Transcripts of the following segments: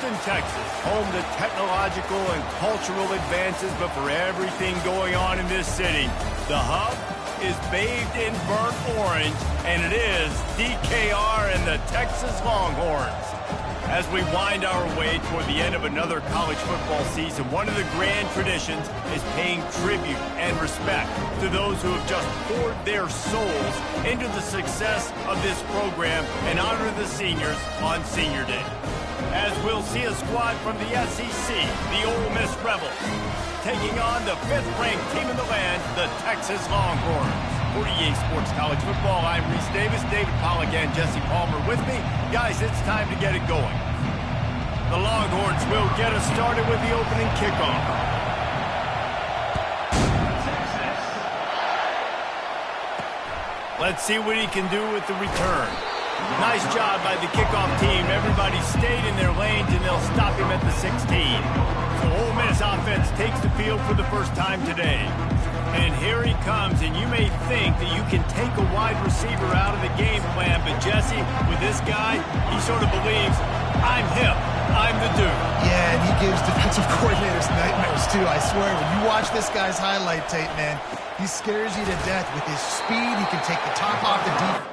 Houston, Texas, home to technological and cultural advances, but for everything going on in this city, the hub is bathed in burnt orange, and it is DKR and the Texas Longhorns. As we wind our way toward the end of another college football season, one of the grand traditions is paying tribute and respect to those who have just poured their souls into the success of this program and honor the seniors on Senior Day. As we'll see a squad from the SEC, the Ole Miss Rebels, taking on the 5th-ranked team in the land, the Texas Longhorns. For EA Sports College Football, I'm Reese Davis, David Pollack, and Jesse Palmer with me. Guys, it's time to get it going. The Longhorns will get us started with the opening kickoff. Let's see what he can do with the return. Nice job by the kickoff team. Everybody stayed in their lanes, and they'll stop him at the 16. So Ole Miss offense takes the field for the first time today. And here he comes, and you may think that you can take a wide receiver out of the game plan, but Jesse, with this guy, he sort of believes, I'm him, I'm the dude. Yeah, and he gives defensive coordinators nightmares too, I swear. When you watch this guy's highlight tape, man, he scares you to death. With his speed, he can take the top off the defense.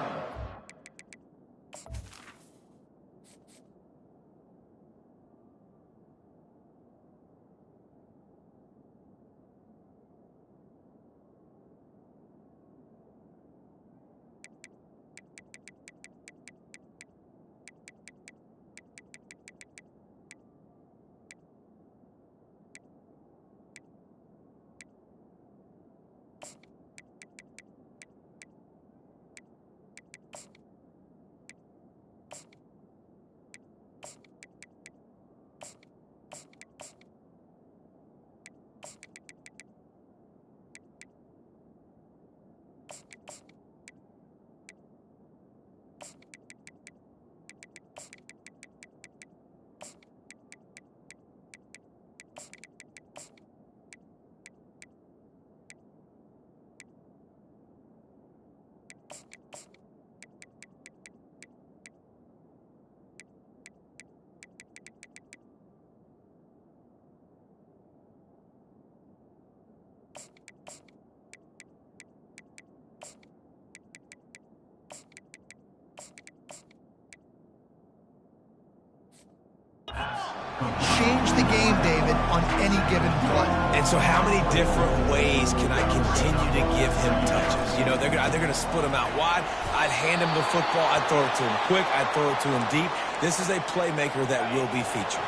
Change the game, David, on any given play. And so how many different ways can I continue to give him touches? You know, they're going to split him out wide. I'd hand him the football. I'd throw it to him quick. I'd throw it to him deep. This is a playmaker that will be featured.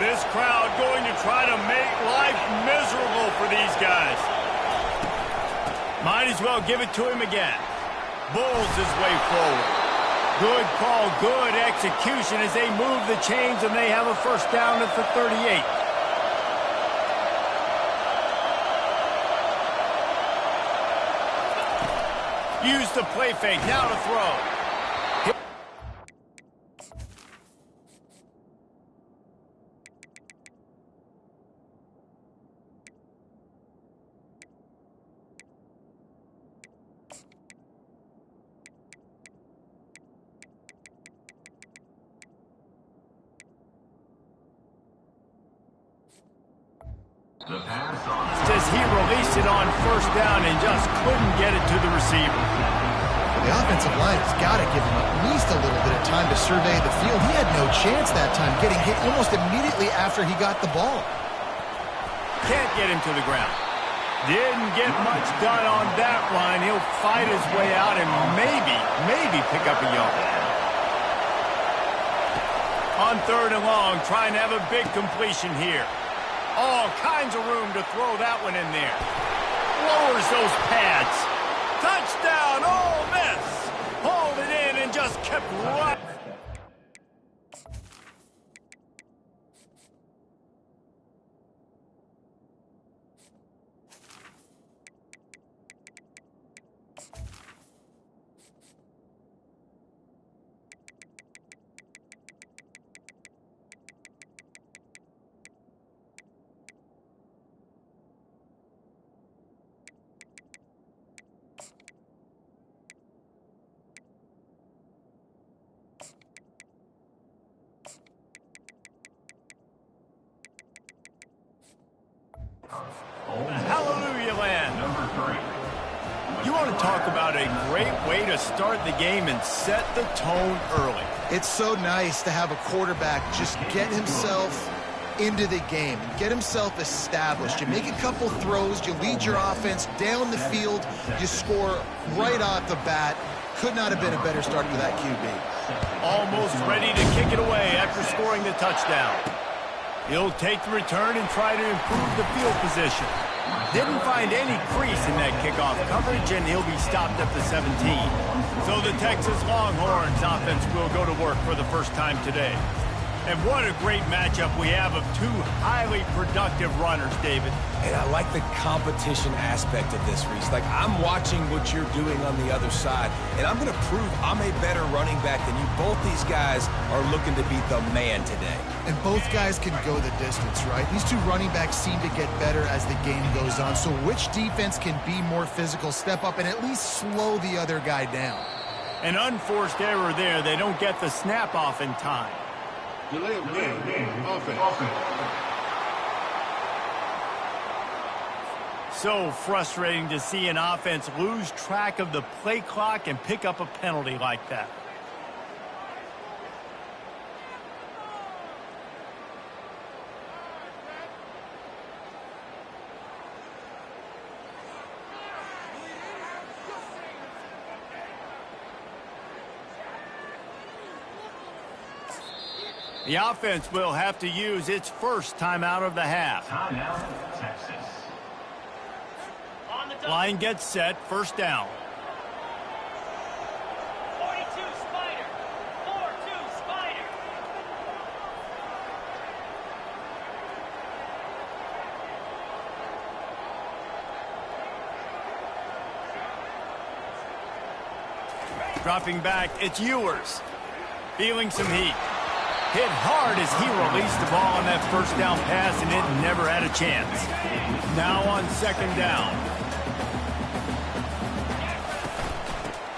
This crowd going to try to make life miserable for these guys. Might as well give it to him again. Bulls his way forward. Good call, good execution as they move the chains, and they have a first down at the 38. Use the play fake, now to throw. As he released it on first down and just couldn't get it to the receiver. The offensive line has got to give him at least a little bit of time to survey the field. He had no chance that time, getting hit almost immediately after he got the ball. Can't get him to the ground. Didn't get much done on that line. He'll fight his way out and maybe pick up a yard. On 3rd and long, trying to have a big completion here. All kinds of room to throw that one in there. Lowers those pads. Touchdown, Ole Miss. Hauled it in and just kept running. want to talk about a great way to start the game and set the tone early. It's so nice to have a quarterback just get himself into the game, get himself established. You make a couple throws, you lead your offense down the field, you score right off the bat. Could not have been a better start for that QB. Almost ready to kick it away after scoring the touchdown. He'll take the return and try to improve the field position. Didn't find any crease in that kickoff coverage, and he'll be stopped at the 17. So the Texas Longhorns offense will go to work for the first time today. And what a great matchup we have of two highly productive runners, David. And I like the competition aspect of this, Reese. Like, I'm watching what you're doing on the other side, and I'm going to prove I'm a better running back than you. Both these guys are looking to be the man today. And both guys can go the distance, right? These two running backs seem to get better as the game goes on. So which defense can be more physical, step up, and at least slow the other guy down? An unforced error there. They don't get the snap off in time. Delay of game. Offense. So frustrating to see an offense lose track of the play clock and pick up a penalty like that. The offense will have to use its first timeout of the half. Timeout, Texas. Line gets set, first down. 42 Spider. 4-2 Spider. Dropping back, it's Ewers. Feeling some heat. Hit hard as he released the ball on that first down pass, and it never had a chance. Now on second down.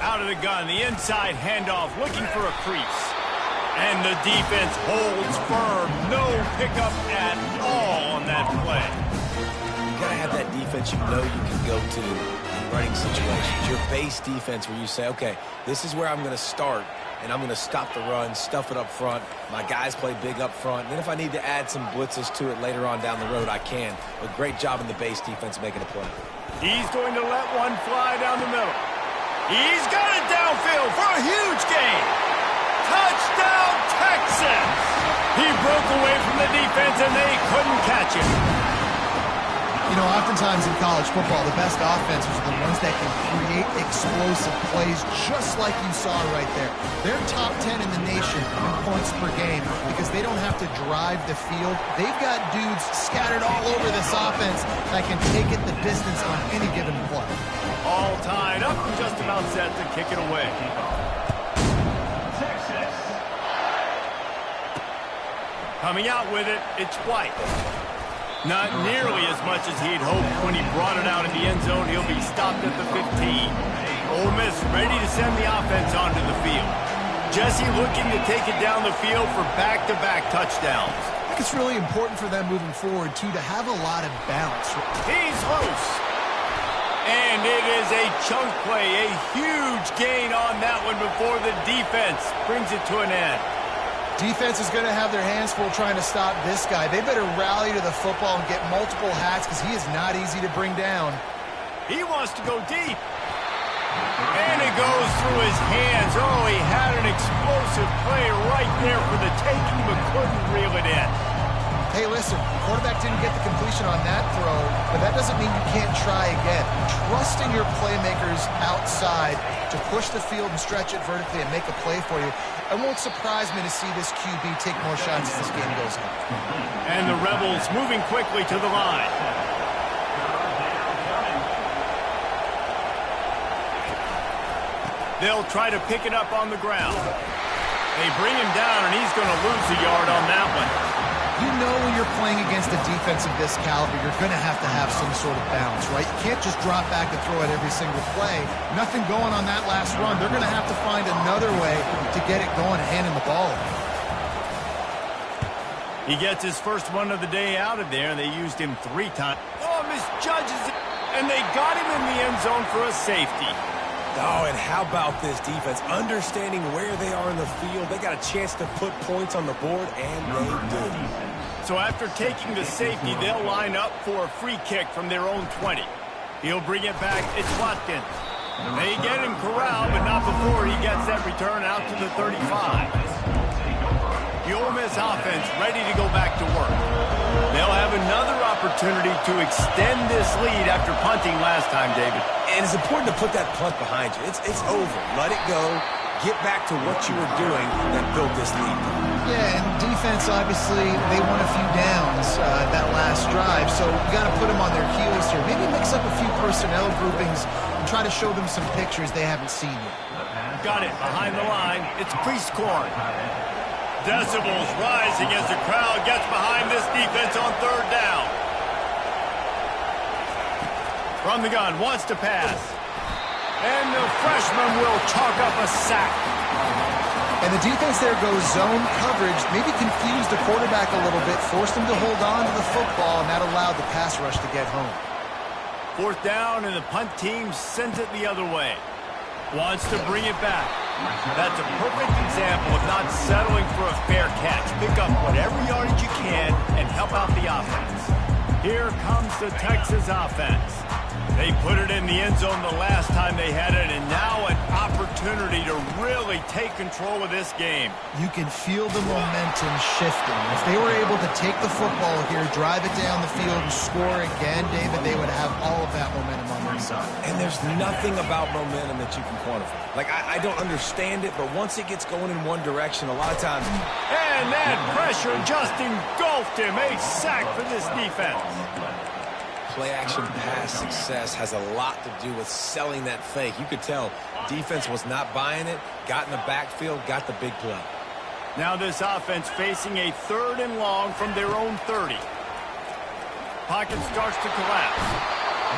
Out of the gun, the inside handoff, looking for a crease. And the defense holds firm. No pickup at all on that play. You got to have that defense you know you can go to in running situations. Your base defense where you say, okay, this is where I'm going to start. And I'm going to stop the run, stuff it up front. My guys play big up front. And then if I need to add some blitzes to it later on down the road, I can. A great job in the base defense making a play. He's going to let one fly down the middle. He's got it downfield for a huge gain. Touchdown, Texas! He broke away from the defense, and they couldn't catch him. You know, oftentimes in college football, the best offenses are the ones that can create explosive plays just like you saw right there. They're top 10 in the nation in points per game because they don't have to drive the field. They've got dudes scattered all over this offense that can take it the distance on any given play. All tied up and just about set to kick it away. Texas. Coming out with it, it's White. Not nearly as much as he'd hoped when he brought it out in the end zone. He'll be stopped at the 15. Ole Miss ready to send the offense onto the field. Jesse looking to take it down the field for back-to-back touchdowns. I think it's really important for them moving forward, too, to have a lot of balance. He's loose. And it is a chunk play, a huge gain on that one before the defense brings it to an end. Defense is going to have their hands full trying to stop this guy. They better rally to the football and get multiple hats because he is not easy to bring down. He wants to go deep. And it goes through his hands. Oh, he had an explosive play right there for the taking, but couldn't reel it in. Hey, listen, quarterback didn't get the completion on that throw, but that doesn't mean you can't try again. Trust in your playmakers outside to push the field and stretch it vertically and make a play for you. It won't surprise me to see this QB take more shots as this game goes on. And the Rebels moving quickly to the line. They'll try to pick it up on the ground. They bring him down, and he's going to lose a yard on that one. You know when you're playing against a defense of this caliber, you're going to have some sort of balance, right? You can't just drop back and throw it every single play. Nothing going on that last run. They're going to have to find another way to get it going and handing the ball. He gets his first one of the day out of there, and they used him 3 times. Oh, misjudges it. And they got him in the end zone for a safety. Oh, and how about this defense? Understanding where they are in the field. They got a chance to put points on the board, and they do. So after taking the safety, they'll line up for a free kick from their own 20. He'll bring it back. It's Watkins. They get him corralled, but not before he gets that return out to the 35. The Ole Miss offense ready to go back to work. They'll have another opportunity to extend this lead after punting last time, David. And it's important to put that punt behind you. It's over. Let it go. Get back to what you were doing that built this lead. Yeah, and defense, obviously, they won a few downs that last drive, so you got to put them on their heels here. Maybe mix up a few personnel groupings and try to show them some pictures they haven't seen yet. Got it behind the line. It's Priest-Corn. Decibels rising as the crowd gets behind this defense on third down. From the gun, wants to pass. And the freshman will chalk up a sack. And the defense there goes zone coverage, maybe confused the quarterback a little bit, forced him to hold on to the football, and that allowed the pass rush to get home. Fourth down, and the punt team sends it the other way. Wants to bring it back. That's a perfect example of not settling for a fair catch. Pick up whatever yardage you can and help out the offense. Here comes the Texas offense. They put it in the end zone the last time they had it, and now an opportunity to really take control of this game. You can feel the momentum shifting. If they were able to take the football here, drive it down the field, and score again, David, they would have all of that momentum on their side. And there's nothing about momentum that you can quantify. Like, I don't understand it, but once it gets going in one direction, a lot of times... And that pressure just engulfed him. A sack for this defense. Play-action pass success has a lot to do with selling that fake. You could tell defense was not buying it, got in the backfield, got the big play. Now this offense facing a third and long from their own 30. Pocket starts to collapse.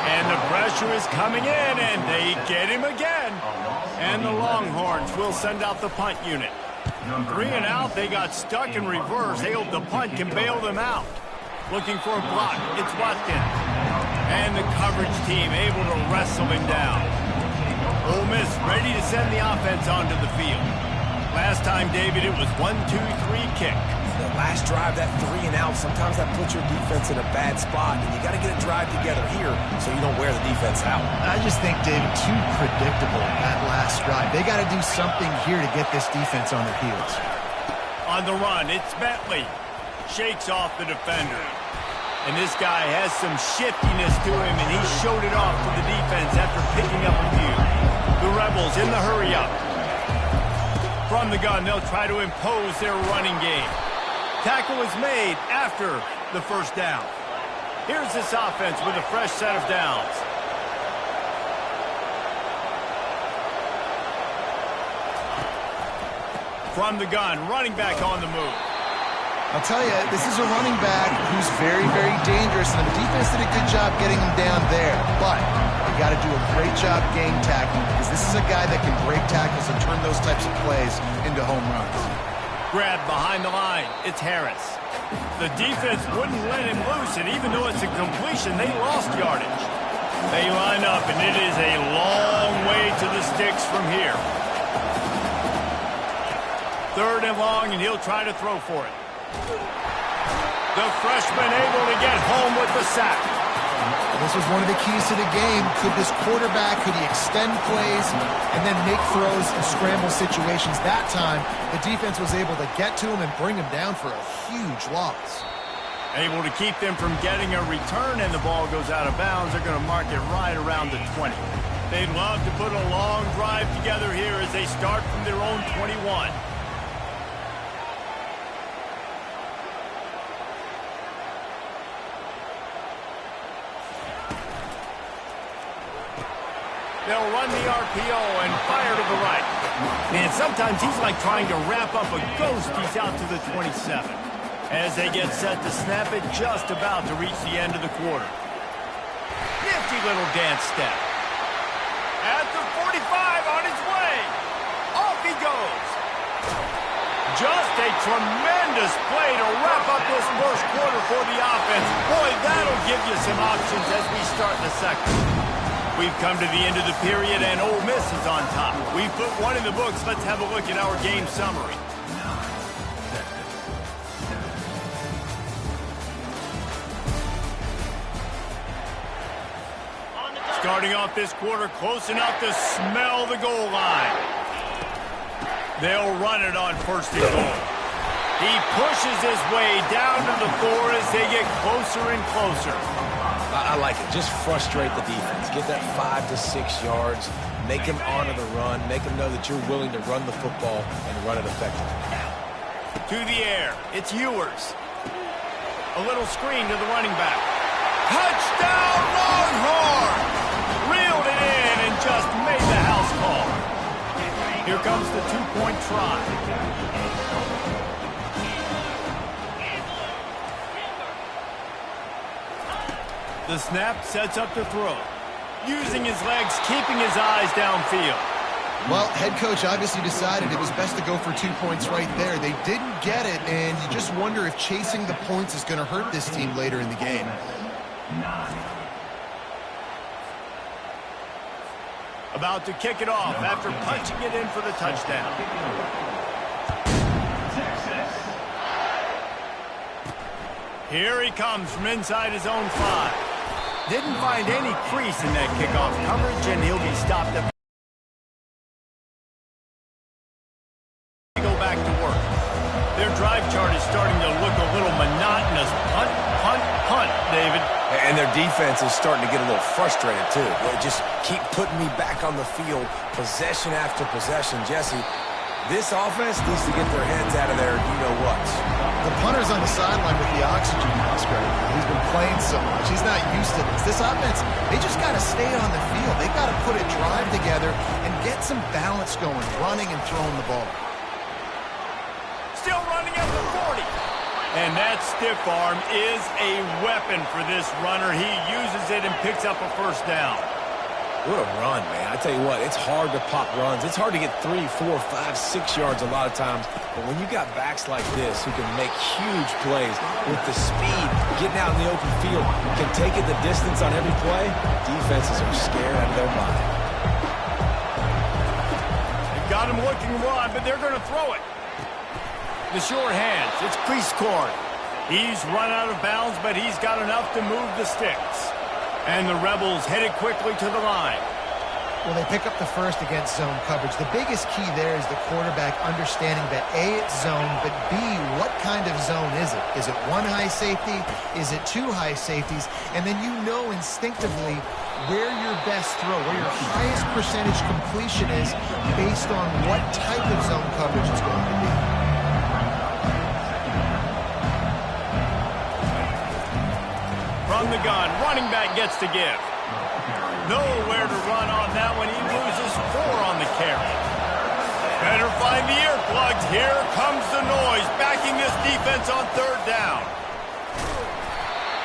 And the pressure is coming in, and they get him again. And the Longhorns will send out the punt unit. 3 and out, they got stuck in reverse. They hope the punt can bail them out. Looking for a block, it's Watkins. And the coverage team able to wrestle him down. Ole Miss ready to send the offense onto the field. Last time, David, it was 1-2-3 kick. The last drive, that 3 and out, sometimes that puts your defense in a bad spot, and you got to get a drive together here so you don't wear the defense out. I just think, David, too predictable that last drive. They got to do something here to get this defense on their heels. On the run, it's Bentley. Shakes off the defender. And this guy has some shiftiness to him, and he showed it off to the defense after picking up a few. The Rebels in the hurry-up. From the gun, they'll try to impose their running game. Tackle is made after the first down. Here's this offense with a fresh set of downs. From the gun, running back on the move. I'll tell you, this is a running back who's very, very dangerous, and the defense did a good job getting him down there. But they got to do a great job game tackling, because this is a guy that can break tackles and turn those types of plays into home runs. Grab behind the line. It's Harris. The defense wouldn't let him loose, and even though it's a completion, they lost yardage. They line up, and it is a long way to the sticks from here. Third and long, and he'll try to throw for it. The freshman able to get home with the sack. This was one of the keys to the game. Could this quarterback, could he extend plays and then make throws in scramble situations? That time, the defense was able to get to him and bring him down for a huge loss. Able to keep them from getting a return, and the ball goes out of bounds. They're going to mark it right around the 20. They'd love to put a long drive together here as they start from their own 21. They'll run the RPO and fire to the right. And sometimes he's like trying to wrap up a ghost. He's out to the 27. As they get set to snap it, just about to reach the end of the quarter. Nifty little dance step. At the 45, on his way. Off he goes. Just a tremendous play to wrap up this first quarter for the offense. Boy, that'll give you some some options as we start the second. We've come to the end of the period, and Ole Miss is on top. We've put one in the books. Let's have a look at our game summary. Starting off this quarter close enough to smell the goal line. They'll run it on first and goal. He pushes his way down to the 4 as they get closer and closer. I like it. Just frustrate the defense. Get that 5 to 6 yards. Make them honor the run. Make them know that you're willing to run the football and run it effectively. To the air. It's Ewers. A little screen to the running back. Touchdown, Longhorn! Reeled it in and just made the house call. Here comes the 2-point try. The snap sets up the throw. Using his legs, keeping his eyes downfield. Well, head coach obviously decided it was best to go for 2 points right there. They didn't get it, and you just wonder if chasing the points is going to hurt this team later in the game. About to kick it off after punching it in for the touchdown. Here he comes from inside his own 5. Didn't find any crease in that kickoff coverage, and he'll be stopped at. Go back to work. Their drive chart is starting to look a little monotonous. Punt, punt, punt, David. And their defense is starting to get a little frustrated, too. They just keep putting me back on the field, possession after possession. Jesse, this offense needs to get their heads out of there, you-know-what. The punter's on the sideline with the oxygen mask right now. He's been playing so much. He's not used to this. This offense, they just got to stay on the field. They got to put a drive together and get some balance going, running and throwing the ball. Still running at the 40. And that stiff arm is a weapon for this runner. He uses it and picks up a first down. What a run, man. I tell you what, it's hard to pop runs. It's hard to get 3, 4, 5, 6 yards a lot of times. But when you got backs like this who can make huge plays with the speed, getting out in the open field, can take it the distance on every play, defenses are scared out of their mind. They've got him looking wide, but they're going to throw it. The short hands. It's Priestcorn. He's run out of bounds, but he's got enough to move the sticks. And the Rebels headed quickly to the line. Well, they pick up the first against zone coverage. The biggest key there is the quarterback understanding that A, it's zone, but B, what kind of zone is it? Is it 1 high safety? Is it 2 high safeties? And then you know instinctively where your best throw, where your highest percentage completion is based on what type of zone coverage it's going to be. From the gun, running back gets to give. Nowhere to run on that one. He loses 4 on the carry. Better find the earplugs. Here comes the noise, backing this defense on 3rd down.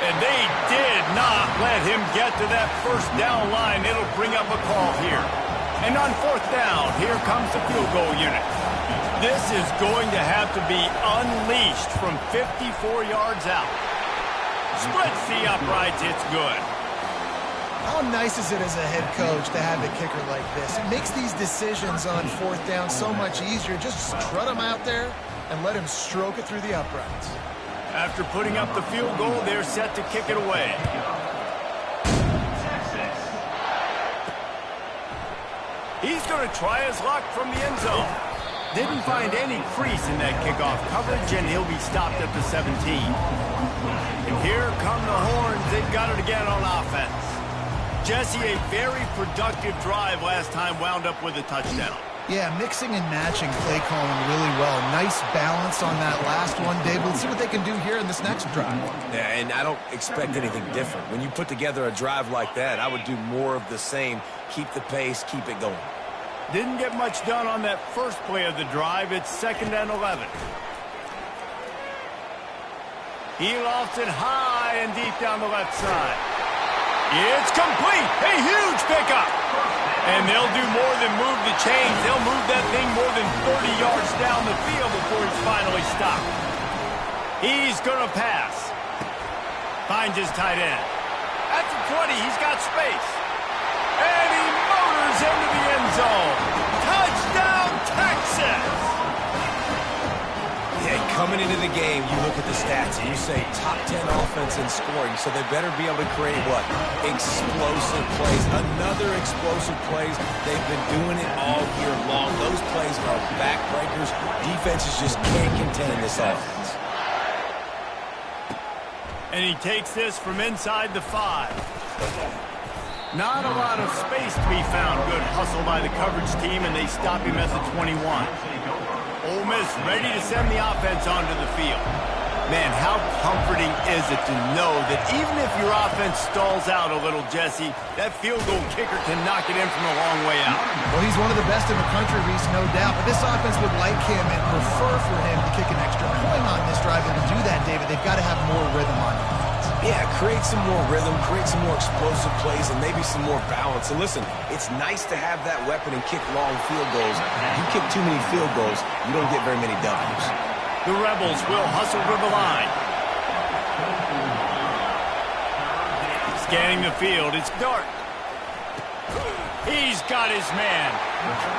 And they did not let him get to that first down line. It'll bring up a call here. And on 4th down, here comes the field goal unit. This is going to have to be unleashed from 54 yards out. Splits the uprights, it's good. How nice is it as a head coach to have a kicker like this? It makes these decisions on 4th down so much easier. Just strut him out there and let him stroke it through the uprights. After putting up the field goal, they're set to kick it away. He's going to try his luck from the end zone. Didn't find any crease in that kickoff coverage, and he'll be stopped at the 17. And here come the horns. They've got it again on offense. Jesse, a very productive drive last time, wound up with a touchdown. Yeah, mixing and matching play calling really well. Nice balance on that last one, Dave. Let's see what they can do here in this next drive. Yeah, and I don't expect anything different. When you put together a drive like that, I would do more of the same. Keep the pace, keep it going. Didn't get much done on that first play of the drive. It's 2nd and 11. He lofts it high and deep down the left side. It's complete. A huge pickup. And they'll do more than move the chains. They'll move that thing more than 30 yards down the field before he's finally stopped. He's going to pass. Finds his tight end. At the 20, he's got space. And he motors into the end zone. Touchdown, Texas! Yeah, coming into the game, you look at the stats and you say top 10 offense in scoring, so they better be able to create what? Explosive plays. Another explosive plays. They've been doing it all year long. Those plays are backbreakers. Defenses just can't contend this offense. And he takes this from inside the 5. Not a lot of space to be found. Good hustle by the coverage team, and they stop him at the 21. Ole Miss ready to send the offense onto the field. Man, how comforting is it to know that even if your offense stalls out a little, Jesse, that field goal kicker can knock it in from a long way out. Well, he's one of the best in the country, Reese, no doubt. But this offense would like him and prefer for him to kick an extra point on this drive. And to do that, David, they've got to have more rhythm on offense. Yeah, create some more rhythm, create some more explosive plays, and maybe some more balance. And listen, it's nice to have that weapon and kick long field goals. If you kick too many field goals, you don't get very many W's. The Rebels will hustle to the line. Scanning the field, it's Dart. He's got his man.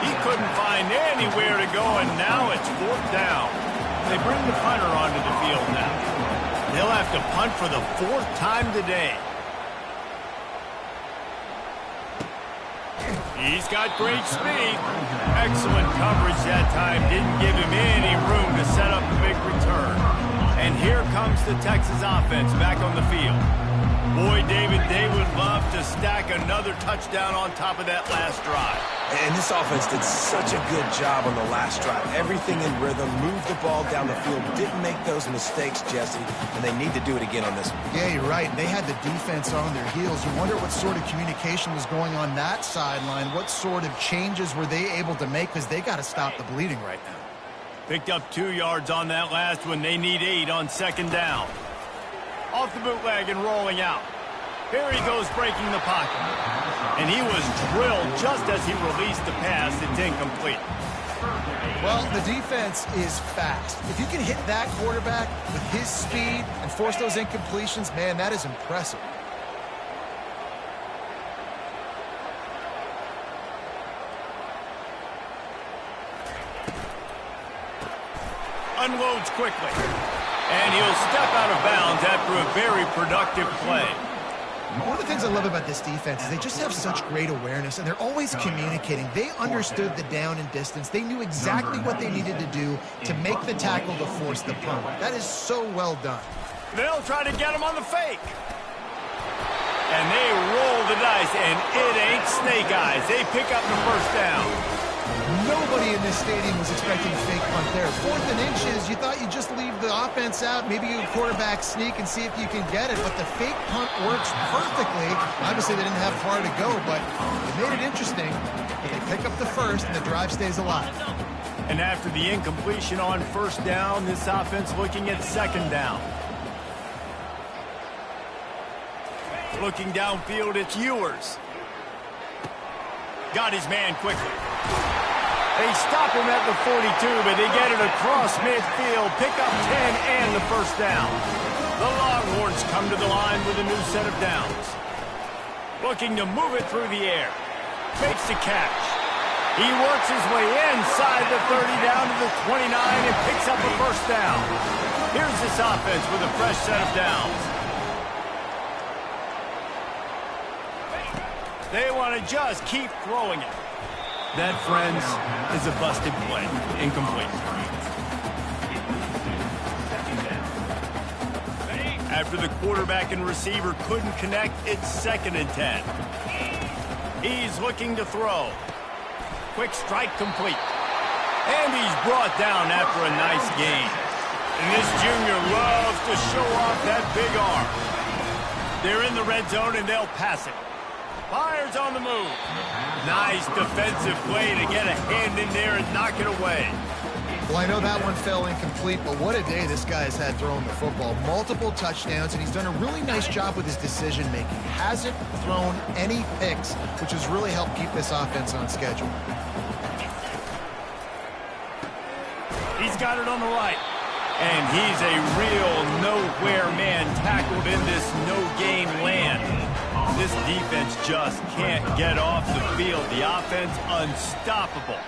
He couldn't find anywhere to go, and now it's 4th down. They bring the punter onto the field now. They'll have to punt for the 4th time today. He's got great speed. Excellent coverage that time. Didn't give him any room to set up the big return. And here comes the Texas offense back on the field. Boy, David, they would love to stack another touchdown on top of that last drive. And this offense did such a good job on the last drive. Everything in rhythm, moved the ball down the field, didn't make those mistakes, Jesse, and they need to do it again on this one. Yeah, you're right. They had the defense on their heels. You wonder what sort of communication was going on that sideline. What sort of changes were they able to make, because they got to stop the bleeding right now. Picked up 2 yards on that last one. They need 8 on 2nd down. Off the bootleg and rolling out. Here he goes breaking the pocket. And he was drilled just as he released the pass. It's incomplete. Well, the defense is fast. If you can hit that quarterback with his speed and force those incompletions, man, that is impressive. Unloads quickly. And he'll step out of bounds after a very productive play. One of the things I love about this defense is they just have such great awareness, and they're always communicating. They understood the down and distance. They knew exactly what they needed to do to make the tackle to force the punt. That is so well done. They'll try to get him on the fake. And they roll the dice, and it ain't snake eyes. They pick up the 1st down. Nobody in this stadium was expecting a fake punt there. 4th and inches, you thought you'd just leave the offense out, maybe you quarterback sneak and see if you can get it, but the fake punt works perfectly. Obviously, they didn't have far to go, but it made it interesting. They pick up the 1st, and the drive stays alive. And after the incompletion on 1st down, this offense looking at 2nd down. Looking downfield, it's Ewers. Got his man quickly. They stop him at the 42, but they get it across midfield. Pick up 10 and the 1st down. The Longhorns come to the line with a new set of downs. Looking to move it through the air. Makes the catch. He works his way inside the 30 down to the 29 and picks up a 1st down. Here's this offense with a fresh set of downs. They want to just keep throwing it. That, friends, is a busted play. Incomplete. After the quarterback and receiver couldn't connect, it's 2nd and 10. He's looking to throw. Quick strike complete. And he's brought down after a nice gain. And this junior loves to show off that big arm. They're in the red zone and they'll pass it. Fires on the move. Nice defensive play to get a hand in there and knock it away. Well, I know that one fell incomplete, but what a day this guy has had throwing the football. Multiple touchdowns, and he's done a really nice job with his decision-making. Hasn't thrown any picks, which has really helped keep this offense on schedule. He's got it on the right. And he's a real nowhere man tackled in this no-gain land. This defense just can't get off the field. The offense unstoppable.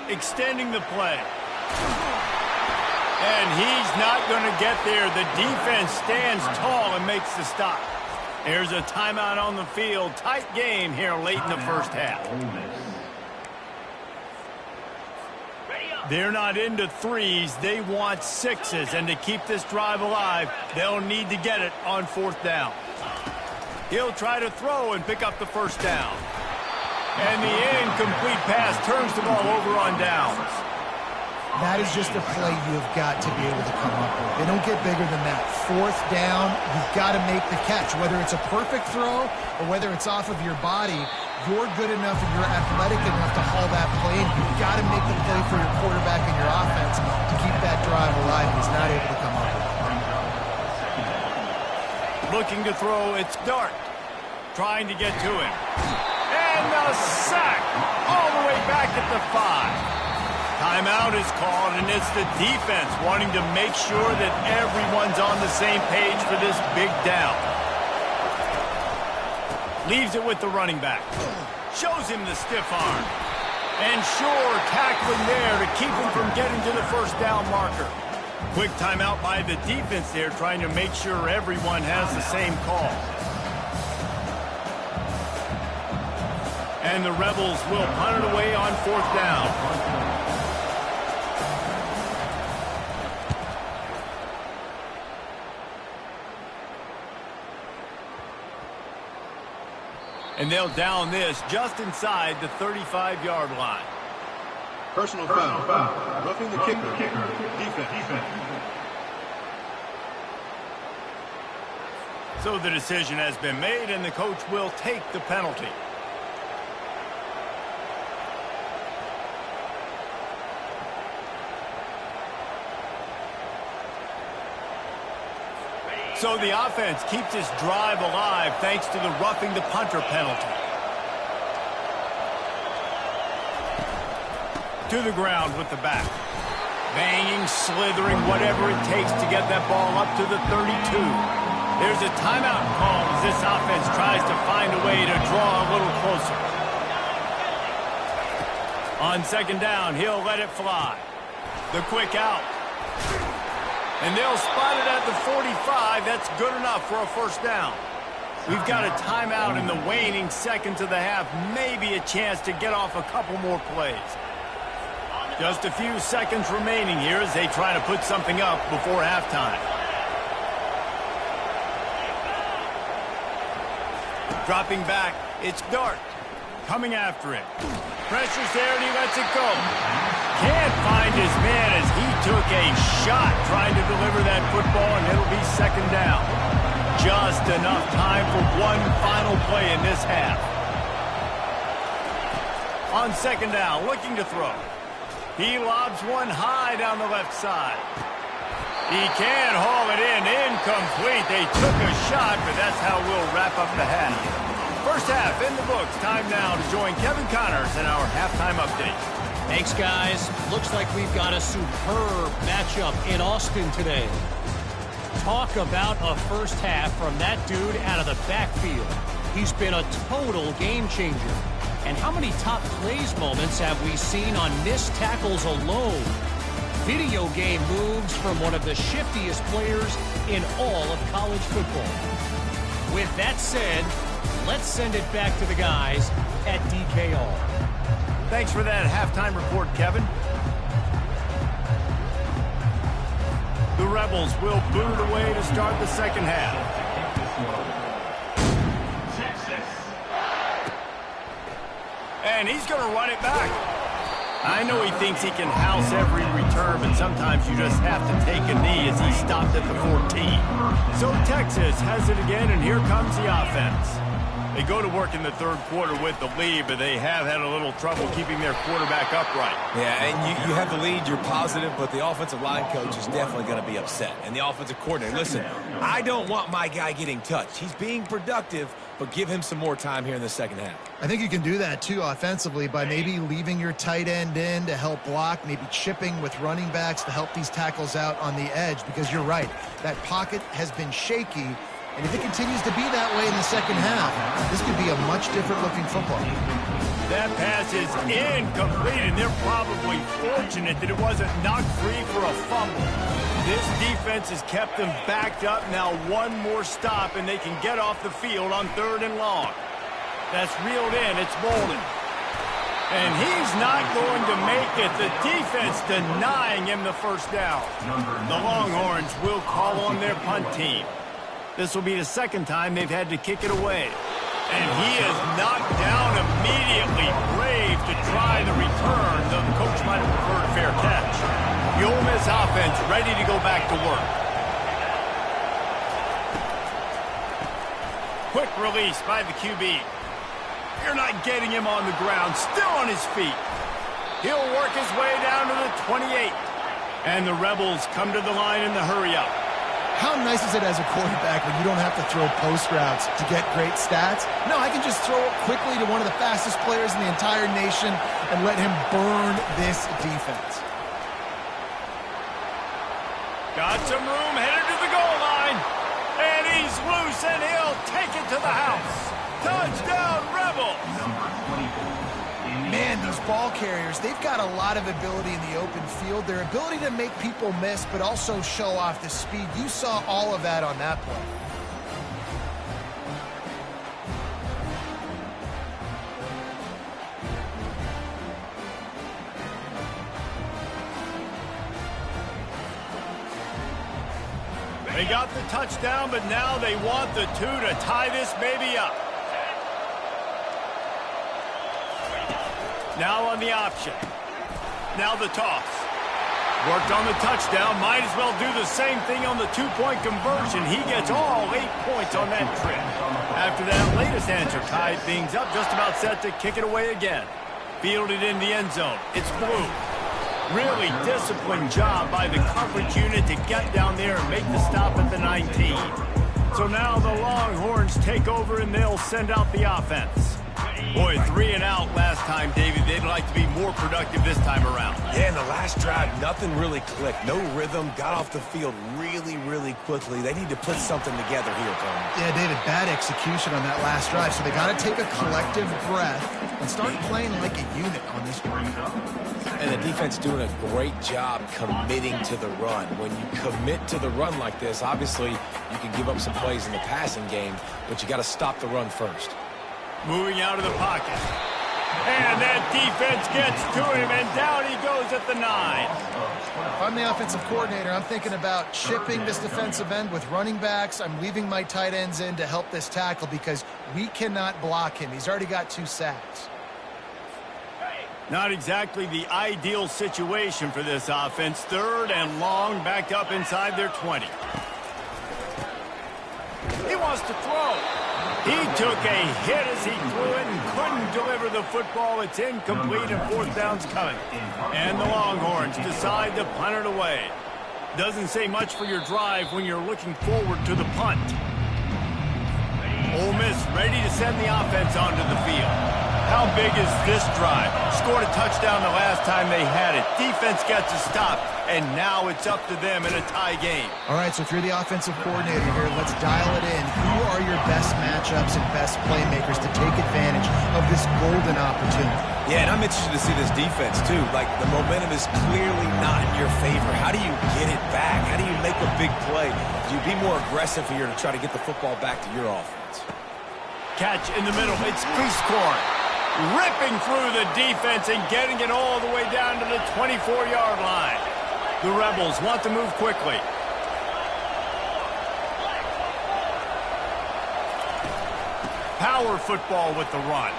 Extending the play. And he's not going to get there. The defense stands tall and makes the stop. There's a timeout on the field. Tight game here late in the first half. They're not into threes. They want sixes. And to keep this drive alive, they'll need to get it on fourth down. He'll try to throw and pick up the first down. And the incomplete pass turns the ball over on downs. That is just a play you've got to be able to come up with. They don't get bigger than that. Fourth down, you've got to make the catch. Whether it's a perfect throw or whether it's off of your body, you're good enough and you're athletic enough to haul that play, and you've got to make the play for your quarterback and your offense to keep that drive alive. He's not able to come up with it. Looking to throw, it's Dart. Trying to get to him. And the sack all the way back at the 5. Timeout is called, and it's the defense wanting to make sure that everyone's on the same page for this big down. Leaves it with the running back. Shows him the stiff arm. And sure, tackling there to keep him from getting to the first down marker. Quick timeout by the defense there, trying to make sure everyone has the same call. And the Rebels will punt it away on fourth down. And they'll down this just inside the 35-yard line. Personal foul. Roughing the kicker. Defense. So the decision has been made, and the coach will take the penalty. So the offense keeps this drive alive thanks to the roughing the punter penalty. To the ground with the back. Banging, slithering, whatever it takes to get that ball up to the 32. There's a timeout call as this offense tries to find a way to draw a little closer. On second down, he'll let it fly. The quick out. And they'll spot it at the 45. That's good enough for a first down. We've got a timeout in the waning seconds of the half. Maybe a chance to get off a couple more plays. Just a few seconds remaining here as they try to put something up before halftime. Dropping back, it's Dart. Coming after it. Pressure's there and he lets it go. Can't find his man as he took a shot trying to deliver that football, and it'll be second down. Just enough time for one final play in this half. On second down, looking to throw. He lobs one high down the left side. He can haul it in. Incomplete. They took a shot, but that's how we'll wrap up the half. First half in the books. Time now to join Kevin Connors in our halftime update. Thanks, guys. Looks like we've got a superb matchup in Austin today. Talk about a first half from that dude out of the backfield. He's been a total game changer. And how many top plays moments have we seen on missed tackles alone? Video game moves from one of the shiftiest players in all of college football. With that said, let's send it back to the guys at DKR. Thanks for that halftime report, Kevin. The Rebels will boot it away to start the second half. And he's going to run it back. I know he thinks he can house every return, but sometimes you just have to take a knee as he stopped at the 14. So Texas has it again, and here comes the offense. They go to work in the third quarter with the lead, but they have had a little trouble keeping their quarterback upright. Yeah, and you have the lead, you're positive, but the offensive line coach is definitely going to be upset. And the offensive coordinator, listen, I don't want my guy getting touched. He's being productive, but give him some more time here in the second half. I think you can do that, too, offensively, by maybe leaving your tight end in to help block, maybe chipping with running backs to help these tackles out on the edge, because you're right, that pocket has been shaky, And if it continues to be that way in the second half, this could be a much different looking football. That pass is incomplete, and they're probably fortunate that it wasn't knocked free for a fumble. This defense has kept them backed up. Now one more stop, and they can get off the field on 3rd and long. That's reeled in. It's Bolden. And he's not going to make it. The defense denying him the first down. The Longhorns will call on their punt team. This will be the second time they've had to kick it away. And he is knocked down immediately. Brave to try the return, though the coach might have preferred a fair catch. The Ole Miss offense ready to go back to work. Quick release by the QB. You're not getting him on the ground. Still on his feet. He'll work his way down to the 28. And the Rebels come to the line in the hurry-up. How nice is it as a quarterback when you don't have to throw post routes to get great stats? No, I can just throw it quickly to one of the fastest players in the entire nation and let him burn this defense. Got some room, headed to the goal line. And he's loose, and he'll take it to the house. Touchdown, Rebels! Man, these ball carriers, they've got a lot of ability in the open field. Their ability to make people miss, but also show off the speed. You saw all of that on that play. They got the touchdown, but now they want the 2 to tie this baby up. Now on the option. Now the toss. Worked on the touchdown. Might as well do the same thing on the 2-point conversion. He gets all 8 points on that trip. After that latest answer tied things up, just about set to kick it away again. Fielded in the end zone. It's blue. Really disciplined job by the coverage unit to get down there and make the stop at the 19. So now the Longhorns take over and they'll send out the offense. Boy, 3 and out last time, David. They'd like to be more productive this time around. Yeah, in the last drive, nothing really clicked. No rhythm, got off the field really quickly. They need to put something together here, Tony. Yeah, David, bad execution on that last drive, so they got to take a collective breath and start playing like a unit on this one. And the defense doing a great job committing to the run. When you commit to the run like this, obviously you can give up some plays in the passing game, but you got to stop the run first. Moving out of the pocket. And that defense gets to him, and down he goes at the 9. If I'm the offensive coordinator, I'm thinking about chipping this defensive end with running backs. I'm leaving my tight ends in to help this tackle because we cannot block him. He's already got 2 sacks. Not exactly the ideal situation for this offense. 3rd and long, backed up inside their 20. He wants to throw. He took a hit as he threw it and couldn't deliver the football. It's incomplete and 4th down's coming. And the Longhorns decide to punt it away. Doesn't say much for your drive when you're looking forward to the punt. Ole Miss ready to send the offense onto the field. How big is this drive? Scored a touchdown the last time they had it. Defense gets a stop, and now it's up to them in a tie game. All right, so if you're the offensive coordinator here, let's dial it in. Who are your best matchups and best playmakers to take advantage of this golden opportunity? Yeah, and I'm interested to see this defense, too. Like, the momentum is clearly not in your favor. How do you get it back? How do you make a big play? Do you be more aggressive here to try to get the football back to your offense? Catch in the middle. It's Priestcorn. Ripping through the defense and getting it all the way down to the 24-yard line. The Rebels want to move quickly. Power football with the run.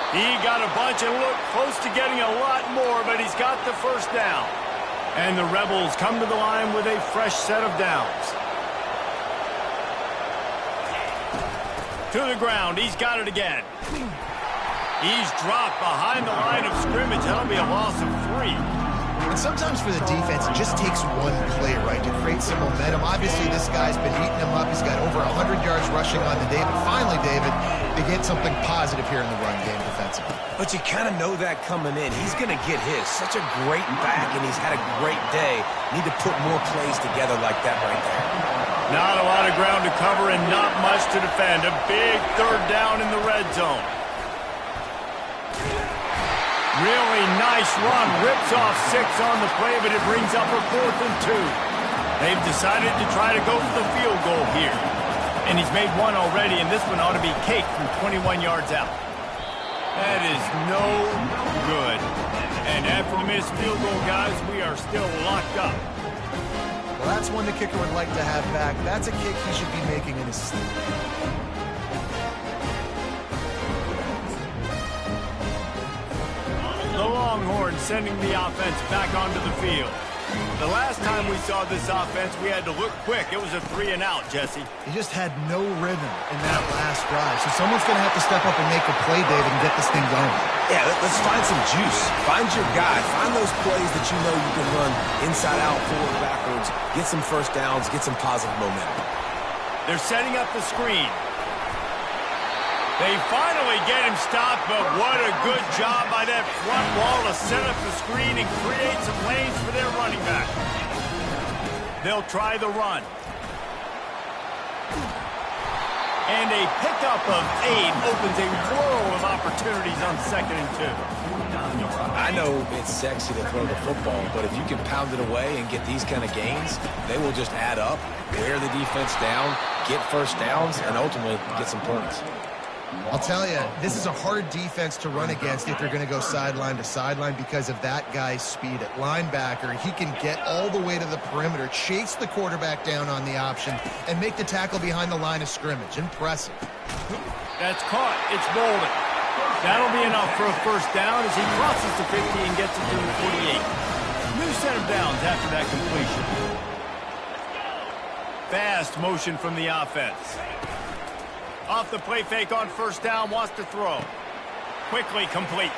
He got a bunch and looked close to getting a lot more, but he's got the first down. And the Rebels come to the line with a fresh set of downs. To the ground. He's got it again. He's dropped behind the line of scrimmage. That'll be a loss of 3. And sometimes for the defense, it just takes one play, right, to create some momentum. Obviously, this guy's been eating him up. He's got over 100 yards rushing on the day. But finally, David, they get something positive here in the run game defensively. But you kind of know that coming in. He's going to get his. Such a great back, and he's had a great day. Need to put more plays together like that right there. Not a lot of ground to cover and not much to defend. A big third down in the red zone. Really nice run. Rips off 6 on the play, but it brings up a 4th and 2. They've decided to try to go for the field goal here. And he's made one already, and this one ought to be cake from 21 yards out. That is no good. And after the missed field goal, guys, we are still locked up. Well, that's one the kicker would like to have back. That's a kick he should be making in his sleep. The Longhorns sending the offense back onto the field. The last time we saw this offense, we had to look quick. It was a 3-and-out, Jesse. He just had no rhythm in that last drive. So someone's going to have to step up and make a play, David, and get this thing going. Yeah, let's find some juice. Find your guy. Find those plays that you know you can run inside out, forward, backwards. Get some first downs. Get some positive momentum. They're setting up the screen. They finally get him stopped, but what a good job by that front wall to set up the screen and create some lanes for their running back. They'll try the run. And a pickup of 8 opens a world of opportunities on 2nd and 2. I know it's sexy to throw the football, but if you can pound it away and get these kind of gains, they will just add up, wear the defense down, get first downs, and ultimately get some points. I'll tell you, this is a hard defense to run against if you're going to go sideline to sideline because of that guy's speed at linebacker. He can get all the way to the perimeter, chase the quarterback down on the option, and make the tackle behind the line of scrimmage. Impressive. That's caught. It's Bolden. That'll be enough for a first down as he crosses the 50 and gets it to the 48. New set of downs after that completion. Fast motion from the offense. Off the play fake on first down, wants to throw. Quickly complete.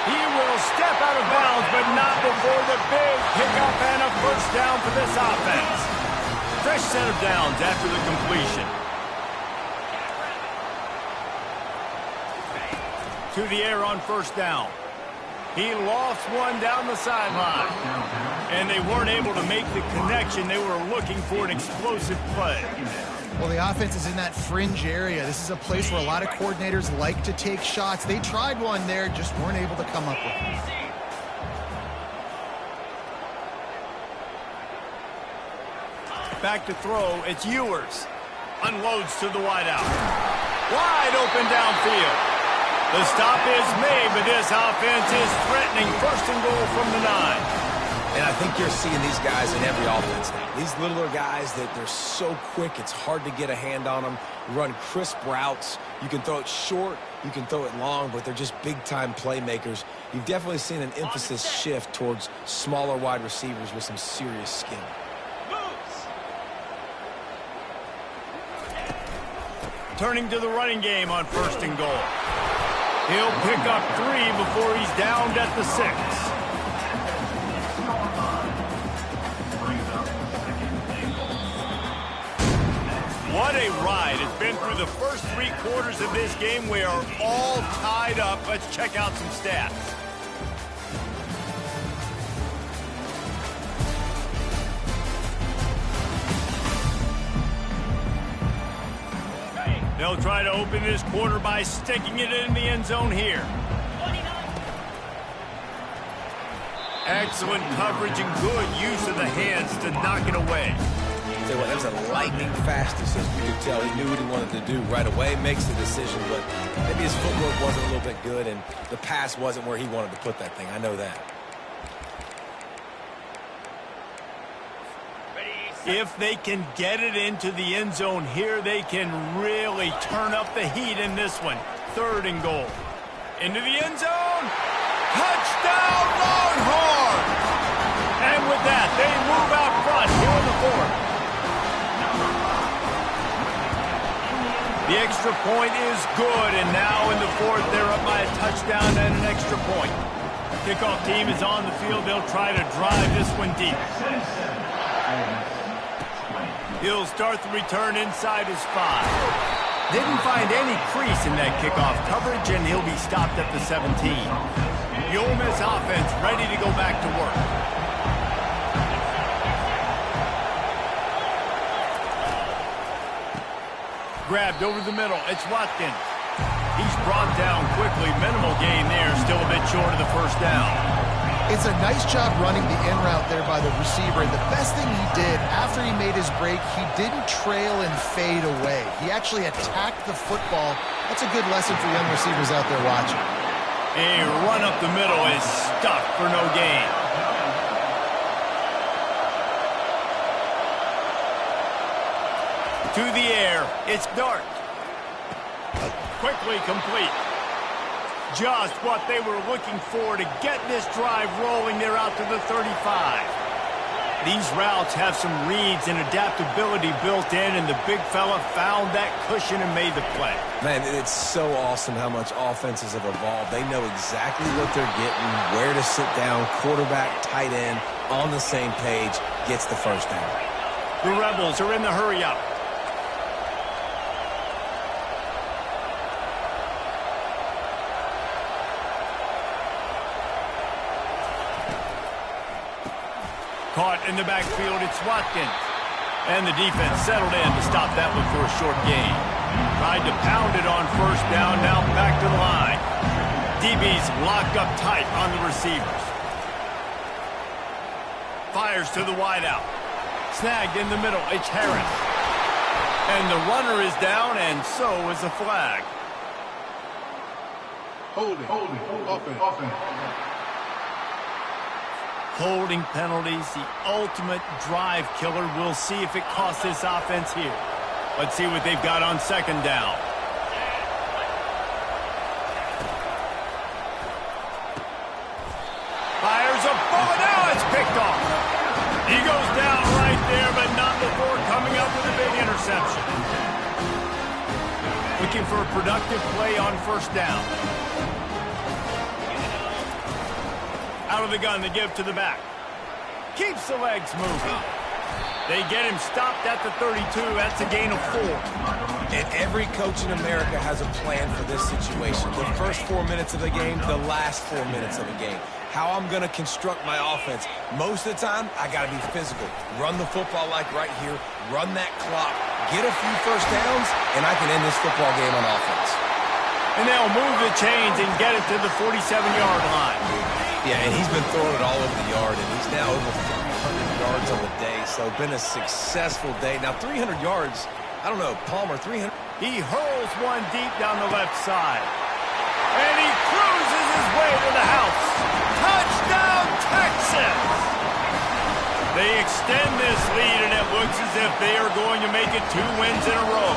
He will step out of bounds, but not before the big pickup and a first down for this offense. Fresh set of downs after the completion. To the air on first down. He lost one down the sideline. And they weren't able to make the connection. They were looking for an explosive play. Well, the offense is in that fringe area. This is a place where a lot of coordinators like to take shots. They tried one there, just weren't able to come up with it. Back to throw, it's Ewers. Unloads to the wideout. Wide open downfield. The stop is made, but this offense is threatening 1st and goal from the 9. And I think you're seeing these guys in every offense now. These littler guys that they're so quick, it's hard to get a hand on them. Run crisp routes. You can throw it short, you can throw it long, but they're just big-time playmakers. You've definitely seen an emphasis shift towards smaller wide receivers with some serious skill. Turning to the running game on 1st and goal. He'll pick up 3 before he's downed at the 6. What a ride. It's been through the first 3 quarters of this game. We are all tied up. Let's check out some stats. They'll try to open this quarter by sticking it in the end zone here. Excellent coverage and good use of the hands to knock it away. Tell you what, that was a lightning fast decision. You could tell he knew what he wanted to do right away, makes the decision, but maybe his footwork wasn't a little bit good and the pass wasn't where he wanted to put that thing. I know that. If they can get it into the end zone here, they can really turn up the heat in this one. 3rd and goal. Into the end zone. Touchdown, Longhorns! And with that, they move out front here in the 4th. The extra point is good, and now in the 4th, they're up by a touchdown and an extra point. Kickoff team is on the field. They'll try to drive this one deep. He'll start the return inside his 5. Didn't find any crease in that kickoff coverage, and he'll be stopped at the 17. The Ole Miss offense ready to go back to work. Grabbed over the middle. It's Watkins. He's brought down quickly. Minimal gain there. Still a bit short of the first down. It's a nice job running the in route there by the receiver. And the best thing he did after he made his break, he didn't trail and fade away. He actually attacked the football. That's a good lesson for young receivers out there watching. A run up the middle is stuck for no gain. To the air, it's Dart. Quickly complete. Just what they were looking for to get this drive rolling. They're out to the 35. These routes have some reads and adaptability built in, and the big fella found that cushion and made the play. Man, it's so awesome how much offenses have evolved. They know exactly what they're getting, where to sit down, quarterback, tight end, on the same page, gets the first down. The Rebels are in the hurry-up. Caught in the backfield, it's Watkins. And the defense settled in to stop that one for a short gain. Tried to pound it on first down, now back to the line. DB's locked up tight on the receivers. Fires to the wideout. Snagged in the middle, it's Harris. And the runner is down, and so is the flag. Holding, offense. Holding penalties, the ultimate drive killer. We'll see if it costs this offense here. Let's see what they've got on second down. Fires a bullet. Now it's picked off. He goes down right there, but not before coming up with a big interception. Looking for a productive play on first down. Out of the gun, they give to the back. Keeps the legs moving. They get him stopped at the 32. That's a gain of 4. And every coach in America has a plan for this situation. The first 4 minutes of the game, the last 4 minutes of the game. How I'm going to construct my offense. Most of the time, I got to be physical. Run the football like right here. Run that clock. Get a few first downs, and I can end this football game on offense. And they'll move the chains and get it to the 47-yard line. Yeah, and he's been throwing it all over the yard, and he's now over 300 yards on the day, so been a successful day. Now, 300 yards, I don't know, Palmer, 300. He hurls one deep down the left side. And he cruises his way to the house. Touchdown, Texas! They extend this lead, and it looks as if they are going to make it 2 wins in a row.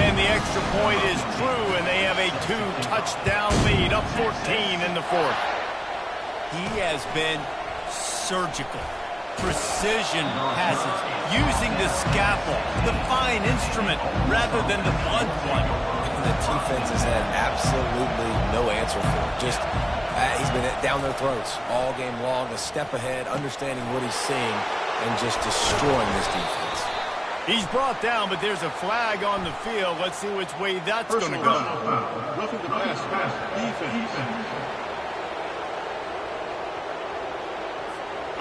And the extra point is true, and they have a 2-touchdown lead, up 14 in the 4th. He has been surgical. Precision passes, using the scalpel, the fine instrument, rather than the blunt one. And the defense has had absolutely no answer for it. Just, he's been down their throats all game long, a step ahead, understanding what he's seeing, and just destroying this defense. He's brought down, but there's a flag on the field. Let's see which way that's going to go. Roughing the pass. Defense.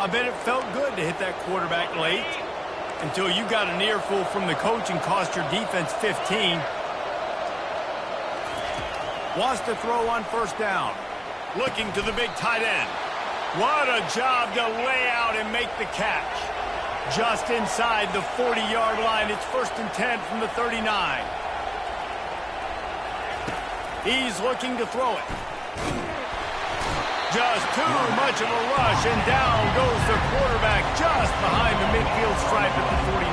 I bet it felt good to hit that quarterback late until you got an earful from the coach and cost your defense 15. Wants to throw on first down. Looking to the big tight end. What a job to lay out and make the catch. Just inside the 40-yard line. It's 1st and 10 from the 39. He's looking to throw it. Just too much of a rush, and down goes the quarterback just behind the midfield stripe at the 49.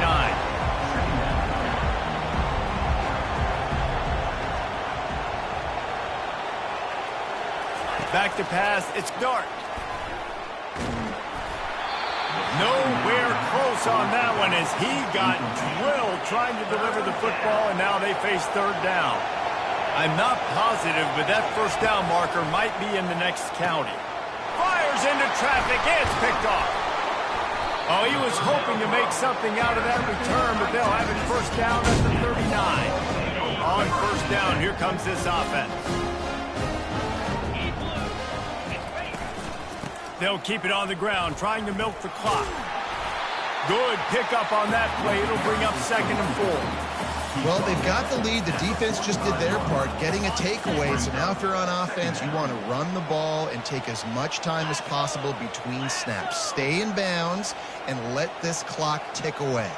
Back to pass, it's Dart. Nowhere close on that one as he got drilled trying to deliver the football, and now they face 3rd down. I'm not positive, but that first down marker might be in the next county. Fires into traffic. It's picked off. Oh, he was hoping to make something out of that return, but they'll have it first down at the 39. On first down, here comes this offense. They'll keep it on the ground, trying to milk the clock. Good pickup on that play. It'll bring up 2nd and 4. Well, they've got the lead. The defense just did their part, getting a takeaway. So now if you're on offense, you want to run the ball and take as much time as possible between snaps. Stay in bounds and let this clock tick away.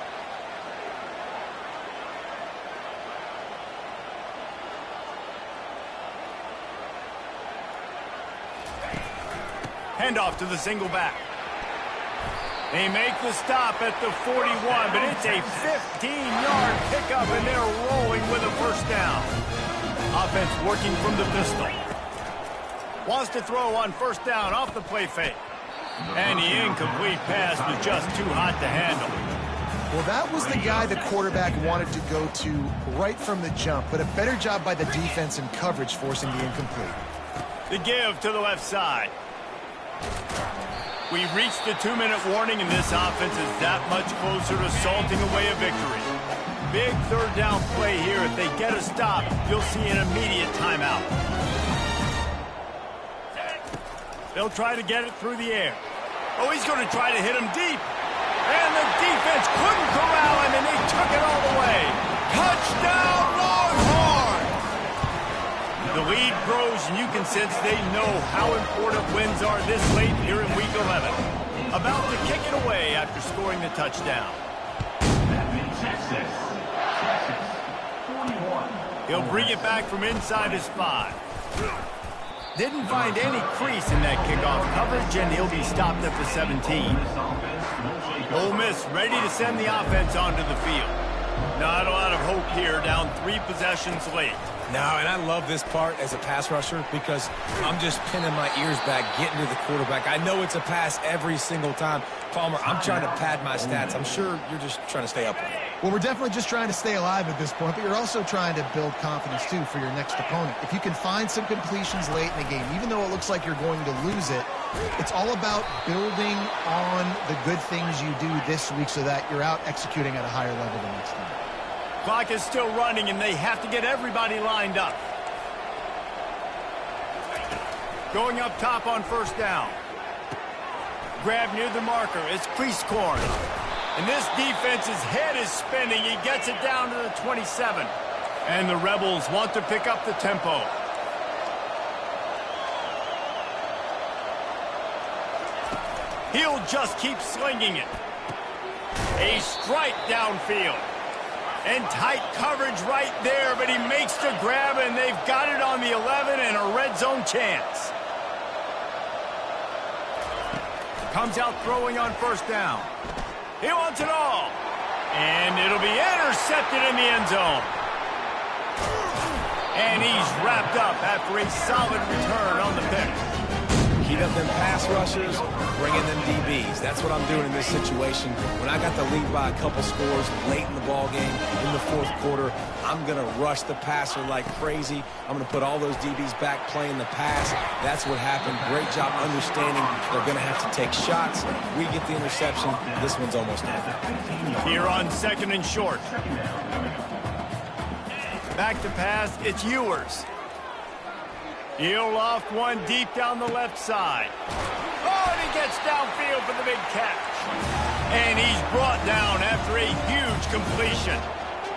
Handoff to the single back. They make the stop at the 41, but it's a 15-yard pickup, and they're rolling with a first down. Offense working from the pistol. Wants to throw on first down off the play fake. And the incomplete pass was just too hot to handle. Well, that was the guy the quarterback wanted to go to right from the jump, but a better job by the defense in coverage forcing the incomplete. The give to the left side. We've reached the 2-minute warning, and this offense is that much closer to salting away a victory. Big third down play here. If they get a stop, you'll see an immediate timeout. They'll try to get it through the air. Oh, he's going to try to hit him deep. And the defense couldn't corral him, and they took it all the way. Touchdown, Longhorn! The lead grows, and you can sense they know how important wins are this late here in Week 11. About to kick it away after scoring the touchdown. Texas 41. He'll bring it back from inside his 5. Didn't find any crease in that kickoff coverage, and he'll be stopped at the 17. Ole Miss ready to send the offense onto the field. Not a lot of hope here, down 3 possessions late. No, and I love this part as a pass rusher because I'm just pinning my ears back, getting to the quarterback. I know it's a pass every single time. Palmer, I'm trying to pad my stats. I'm sure you're just trying to stay upright. Well, we're definitely just trying to stay alive at this point, but you're also trying to build confidence, too, for your next opponent. If you can find some completions late in the game, even though it looks like you're going to lose it, it's all about building on the good things you do this week so that you're out executing at a higher level the next time. Clock is still running, and they have to get everybody lined up. Going up top on first down. Grab near the marker. It's crease corner. And this defense's head is spinning. He gets it down to the 27. And the Rebels want to pick up the tempo. He'll just keep slinging it. A strike downfield. And tight coverage right there, but he makes the grab, and they've got it on the 11 and a red zone chance. Comes out throwing on first down. He wants it all. And it'll be intercepted in the end zone. And he's wrapped up after a solid return on the pick. Heat up them pass rushers, bring in them DBs. That's what I'm doing in this situation. When I got the lead by a couple scores late in the ball game, in the fourth quarter, I'm going to rush the passer like crazy. I'm going to put all those DBs back playing the pass. That's what happened. Great job understanding they're going to have to take shots. We get the interception. This one's almost over. Here on second and short. Back to pass, it's Ewers. He'll loft one deep down the left side. Oh, and he gets downfield for the big catch. And he's brought down after a huge completion.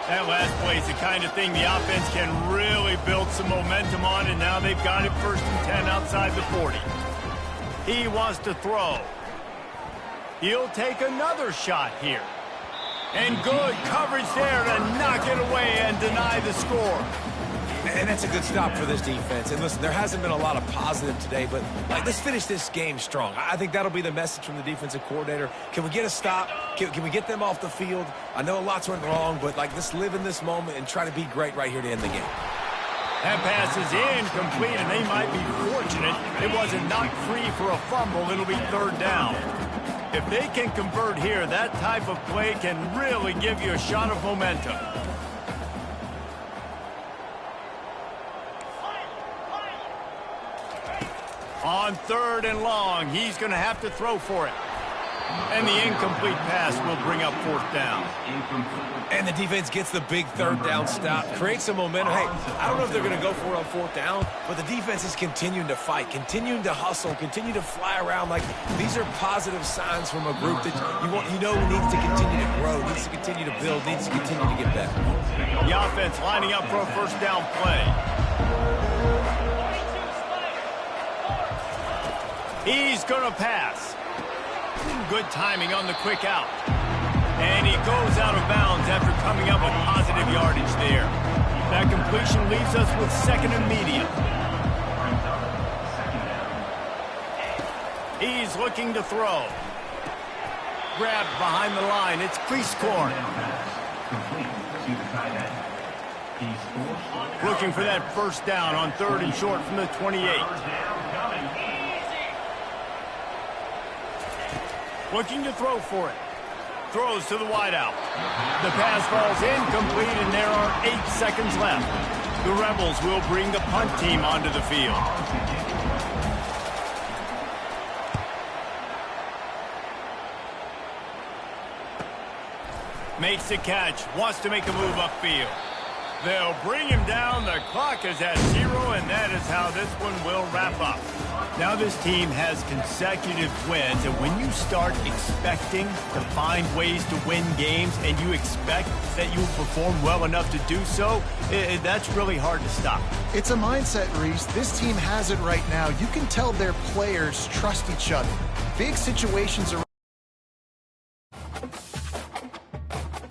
That last play is the kind of thing the offense can really build some momentum on, and now they've got it 1st and 10 outside the 40. He wants to throw. He'll take another shot here. And good coverage there to knock it away and deny the score. And that's a good stop for this defense. And listen, there hasn't been a lot of positive today, but let's finish this game strong. I think that'll be the message from the defensive coordinator. Can we get a stop? Can we get them off the field? I know a lot's went wrong, but let's live in this moment and try to be great right here to end the game. That pass is incomplete, and they might be fortunate it wasn't knocked free for a fumble. It'll be 3rd down. If they can convert here, that type of play can really give you a shot of momentum. On 3rd and long, he's going to have to throw for it. And the incomplete pass will bring up 4th down. And the defense gets the big 3rd down stop, creates some momentum. Hey, I don't know if they're going to go for it on 4th down, but the defense is continuing to fight, continuing to hustle, continue to fly around. These are positive signs from a group that you know needs to continue to grow, needs to continue to build, needs to continue to get better. The offense lining up for a first down play. He's going to pass. Good timing on the quick out. And he goes out of bounds after coming up with positive yardage there. That completion leaves us with second and medium. He's looking to throw. Grabbed behind the line. It's crease corn. Looking for that first down on 3rd and short from the 28. Looking to throw for it. Throws to the wideout. The pass falls incomplete, and there are 8 seconds left. The Rebels will bring the punt team onto the field. Makes the catch, wants to make a move upfield. They'll bring him down. The clock is at 0, and that is how this one will wrap up. Now this team has consecutive wins, and when you start expecting to find ways to win games and you expect that you will perform well enough to do so, that's really hard to stop. It's a mindset, Reese. This team has it right now. You can tell their players trust each other. Big situations are